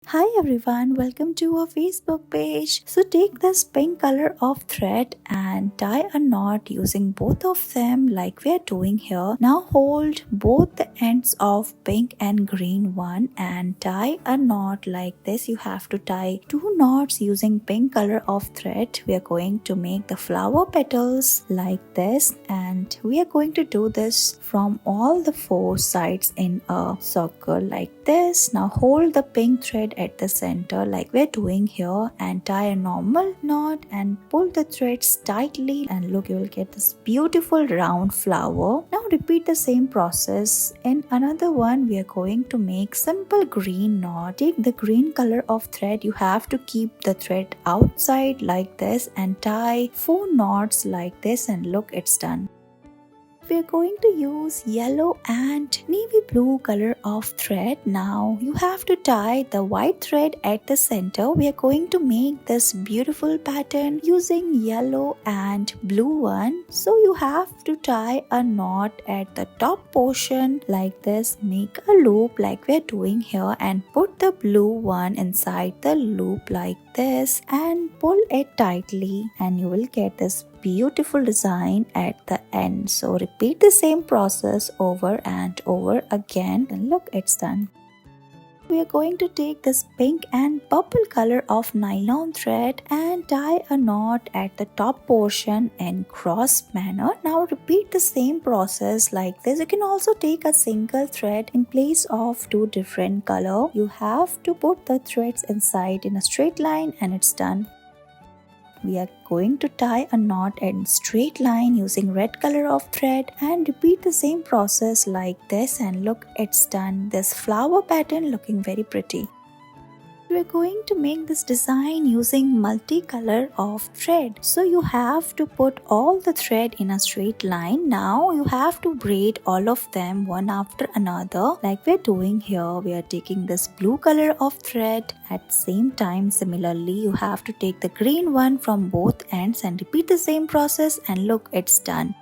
Hi everyone, welcome to our Facebook page. So take this pink color of thread and tie a knot using both of them like we are doing here. Now hold both the ends of pink and green one and tie a knot like this. You have to tie 2 knots using pink color of thread. We are going to make the flower petals like this, and we are going to do this from all the 4 sides in a circle like this. Now hold the pink thread at the center like we're doing here and tie a normal knot and pull the threads tightly, and look, you will get this beautiful round flower. Now repeat the same process. In another one, we are going to make simple green knot. Take the green color of thread. You have to keep the thread outside like this and tie 4 knots like this, and look, it's done. We are going to use yellow and navy blue color of thread. Now you have to tie the white thread at the center. We are going to make this beautiful pattern using yellow and blue one. So you have to tie a knot at the top portion like this. Make a loop like we are doing here and put the blue one inside the loop like this and pull it tightly, and you will get this beautiful design at the end. So repeat the same process over and over again, and look, it's done. We are going to take this pink and purple color of nylon thread and tie a knot at the top portion in cross manner. Now repeat the same process like this. You can also take a single thread in place of 2 different color. You have to put the threads inside in a straight line, and it's done. We are going to tie a knot in straight line using red color of thread and repeat the same process like this, and look, it's done. This flower pattern looking very pretty. We're going to make this design using multicolor of thread. So you have to put all the thread in a straight line. Now you have to braid all of them one after another like we're doing here. We are taking this blue color of thread at the same time. Similarly, you have to take the green one from both ends and repeat the same process, and look, it's done.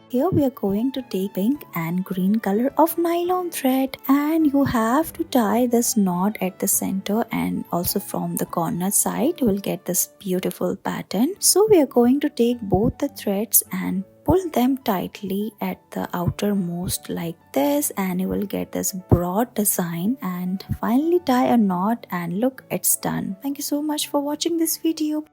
Here we are going to take pink and green color of nylon thread, and you have to tie this knot at the center and also from the corner side. You will get this beautiful pattern. So we are going to take both the threads and pull them tightly at the outermost like this, and you will get this broad design, and finally tie a knot, and look, it's done. Thank you so much for watching this video.